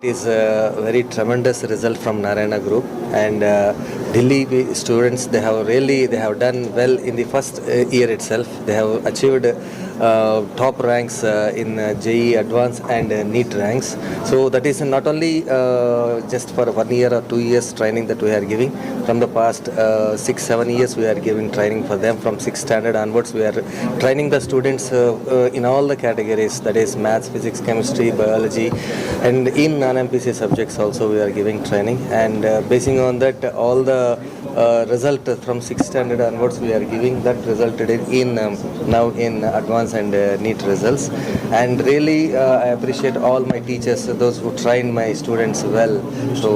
It is a very tremendous result from Narayana Group, and Delhi students they have done well in the first year itself. They have achieved top ranks in JEE Advanced and NEET ranks. So that is not only just for 1 year or 2 years training that we are giving. From the past 6-7 years we are giving training for them. From 6th standard onwards we are training the students in all the categories, that is maths, physics, chemistry, biology, and in non-MPC subjects also we are giving training, and basing on that all the result from 6th standard onwards we are giving that resulted in now in advanced and NEET results. And really I appreciate all my teachers, those who trained my students well. So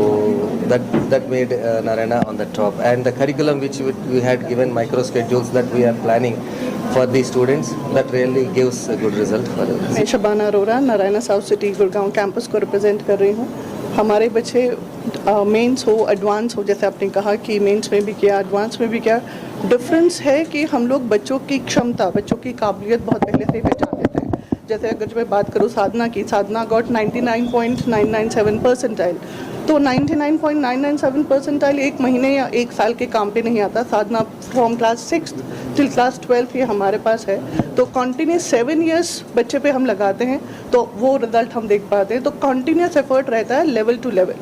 that made Narayana on the top, and the curriculum which we had given micro schedules that we are planning for the students, that really gives a good result for us. मैं Shabana Arora Narayana south city Gurgaon campus को represent कर रही हूँ। हमारे बच्चे mains हो advance हो, जैसे आपने कहा कि मेंस में भी किया एडवांस में भी किया। डिफरेंस है कि हम लोग बच्चों की क्षमता, बच्चों की काबिलियत बहुत पहले से ही पहचान लेते हैं। जैसे अगर मैं बात करूँ साधना की, साधना गॉट 99.997 परसेंटाइल, तो 99.997 परसेंटाइल एक महीने या एक साल के काम पे नहीं आता। साधना फ्रॉम क्लास 6 टिल क्लास 12 ये हमारे पास है, तो कॉन्टीन्यूस 7 इयर्स बच्चे पे हम लगाते हैं तो वो रिजल्ट हम देख पाते हैं। तो कॉन्टीन्यूस एफर्ट रहता है लेवल टू लेवल।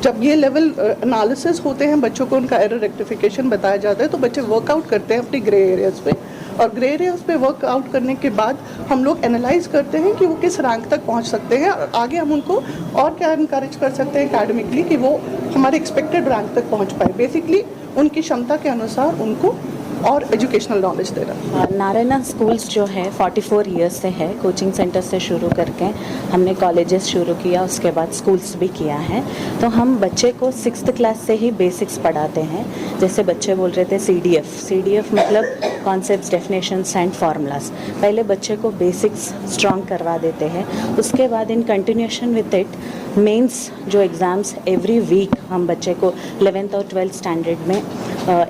जब ये लेवल एनालिसिस होते हैं, बच्चों को उनका एरर रेक्टिफिकेशन बताया जाता है, तो बच्चे वर्कआउट करते हैं अपनी ग्रे एरियाज़ पे, और ग्रे एरियाज़ पे वर्कआउट करने के बाद हम लोग एनालाइज करते हैं कि वो किस रैंक तक पहुंच सकते हैं, और आगे हम उनको और क्या इनकरेज कर सकते हैं एकेडमिकली कि वो हमारे एक्सपेक्टेड रैंक तक पहुंच पाए। बेसिकली उनकी क्षमता के अनुसार उनको और एजुकेशनल नॉलेज दे रहा है। नारायणा स्कूल्स जो है 44 ईयर्स से है, कोचिंग सेंटर से शुरू करके हमने कॉलेजेस शुरू किया, उसके बाद स्कूल्स भी किया है। तो हम बच्चे को 6th क्लास से ही बेसिक्स पढ़ाते हैं। जैसे बच्चे बोल रहे थे CDF मतलब कॉन्सेप्ट्स, डेफिनेशंस एंड फार्मूलाज, पहले बच्चे को बेसिक्स स्ट्रॉन्ग करवा देते हैं। उसके बाद in continuation with it mains जो एग्ज़ाम्स एवरी वीक हम बच्चे को 11th और 12th स्टैंडर्ड में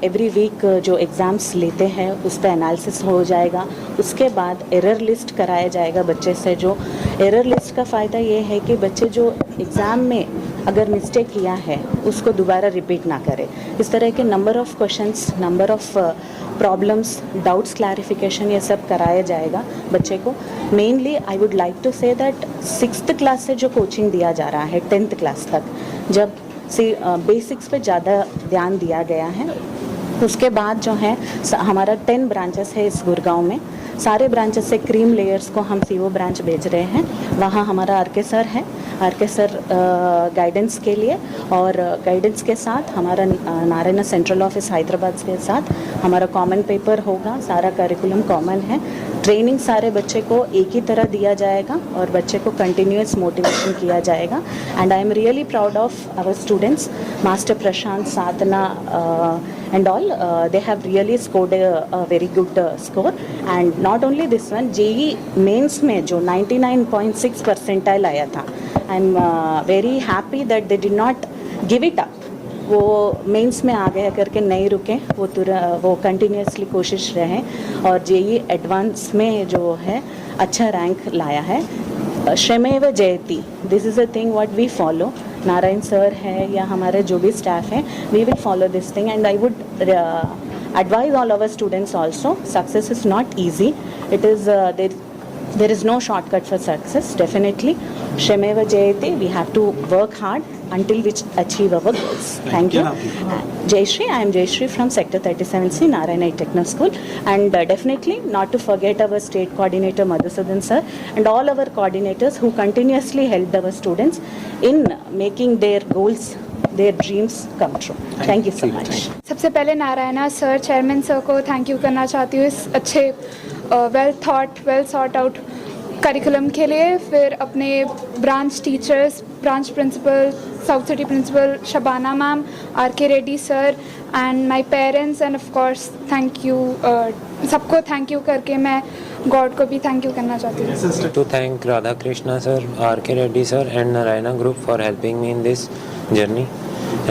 एवरी वीक जो एग्ज़ाम्स लेते हैं उस पर एनालिसिस हो जाएगा। उसके बाद एरर लिस्ट कराया जाएगा बच्चे से। जो एरर लिस्ट का फ़ायदा ये है कि बच्चे जो एग्ज़ाम में अगर मिस्टेक किया है उसको दोबारा रिपीट ना करे। इस तरह के number of questions, number of problems, doubts clarification, ये सब कराया जाएगा बच्चे को। Mainly I would like to say that 6th class से जो कोचिंग दिया जा रहा है 10th क्लास तक, जब बेसिक्स पे ज़्यादा ध्यान दिया गया है। उसके बाद जो है हमारा 10 ब्रांचेस है इस गुड़गांव में। सारे ब्रांचेस से क्रीम लेयर्स को हम CO ब्रांच भेज रहे हैं। वहाँ हमारा RK सर है, RK सर गाइडेंस के लिए, और गाइडेंस के साथ हमारा नारायणा सेंट्रल ऑफिस हैदराबाद के साथ हमारा कॉमन पेपर होगा। सारा करिकुलम कॉमन है। ट्रेनिंग सारे बच्चे को एक ही तरह दिया जाएगा और बच्चे को कंटिन्यूस मोटिवेशन किया जाएगा। And I am really proud of our students, master Prashant, Sadhana and all, they have really scored a very good score. And not only this one, JEE mains में जो 99.6 percentile आया था, I'm very happy that they did not give it up. वो mains में आ गया करके नहीं रुके, वो कंटिन्यूसली कोशिश रहे और JEE एडवांस में जो है अच्छा रैंक लाया है। श्रमेव जयति, this is a thing what we follow. Narayan sir है या हमारे जो भी स्टाफ है, we will follow this thing, and I would advise all our students also, success is not easy. It is there is no shortcut for success. Definitely Shrameva Jayate, we have to work hard until we achieve our goals. Thank you. Jayashree, I am Jayashree from Sector 37C Narayana Techno School, and definitely not to forget our state coordinator Madhusudan sir and all our coordinators who continuously helped our students in making their goals, their dreams come true. Thank you so much. सबसे पहले Narayana sir, chairman sir को thank you करना चाहती हूँ इस अच्छे well sort out curriculum के लिए। फिर अपने branch teachers, branch principal, south city principal Shabana ma'am, RK Reddy sir, and my parents, and of course thank you, सबको थैंक यू करके मैं गॉड को भी थैंक यू करना चाहती हूँ। To thank Radha Krishna sir, RK Reddy sir and Narayana group for helping me in this journey,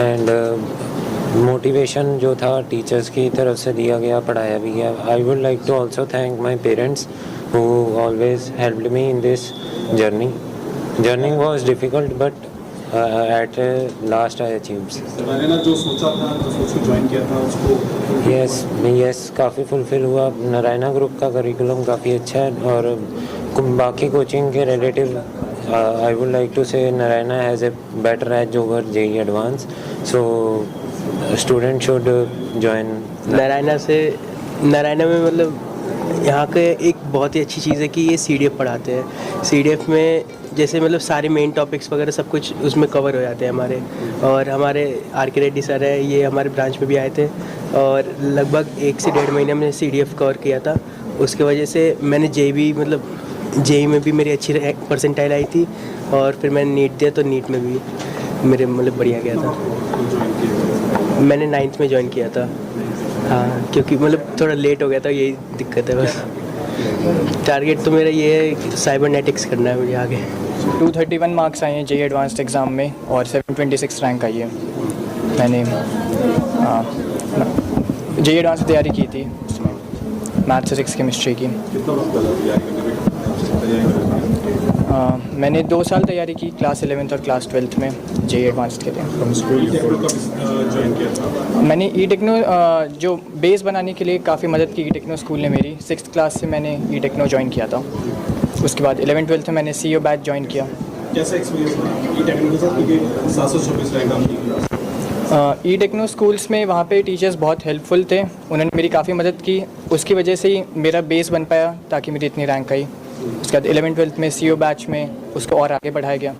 and motivation जो था टीचर्स की तरफ से दिया गया, पढ़ाया भी गया। I would like to also thank my parents who always helped me in this journey. Journey was difficult, but at last I achieved. मैंने ना जो सोचा था, जो सोच के ज्वाइन किया था उसको यस काफ़ी फुलफिल हुआ। नारायणा ग्रुप का करिकुलम काफ़ी अच्छा है और बाकी कोचिंग के relative I would like to say Narayana has a better edge over JEE advance, so student should join Narayana में मतलब यहाँ के एक बहुत ही अच्छी चीज़ है कि ये CDF पढ़ाते हैं। CDF में जैसे मतलब सारे मेन टॉपिक्स वगैरह सब कुछ उसमें कवर हो जाते हैं हमारे। और हमारे RK रेड्डी सर है, ये हमारे ब्रांच में भी आए थे और लगभग 1 से 1.5 महीने में CDF कवर किया था। उसके वजह से मैंने जेई में भी मेरी अच्छी परसेंटाइल आई थी और फिर मैंने नीट दिया तो नीट में भी मेरे मतलब बढ़िया गया था। मैंने 9th में ज्वाइन किया था। हाँ, क्योंकि मतलब थोड़ा लेट हो गया था, यही दिक्कत है बस। टारगेट तो मेरा ये है कि साइबरनेटिक्स करना है मुझे आगे। 231 मार्क्स आए हैं जेई एडवांस्ड एग्ज़ाम में और 726 रैंक आई है। मैंने जेई एडवांस की तैयारी की थी, उसमें मैथ्स फिजिक्स केमिस्ट्री की। कितना वक्त लगा तैयारी करने में? मैंने 2 साल तैयारी की, क्लास 11th और क्लास 12th में जेई एडवांस्ड के लिए। टेक्नो कब ज्वाइन किया था? मैंने ई टेक्नो जो बेस बनाने के लिए काफ़ी मदद की ई टेक्नो स्कूल ने मेरी। 6th क्लास से मैंने ई टेक्नो ज्वाइन किया था। उसके बाद 11th-12th में मैंने CEO बैच ज्वाइन किया। कैसा एक्सपीरियंस रहा ई टेक्नो के साथ, क्योंकि 726 रैंक आपकी? ई टेक्नो स्कूल्स में वहाँ पे टीचर्स बहुत हेल्पफुल थे, उन्होंने मेरी काफ़ी मदद की। उसकी वजह से ही मेरा बेस बन पाया ताकि मेरी इतनी रैंक आई। उसके बाद 11th-12th में CEO बैच में उसको और आगे बढ़ाया गया।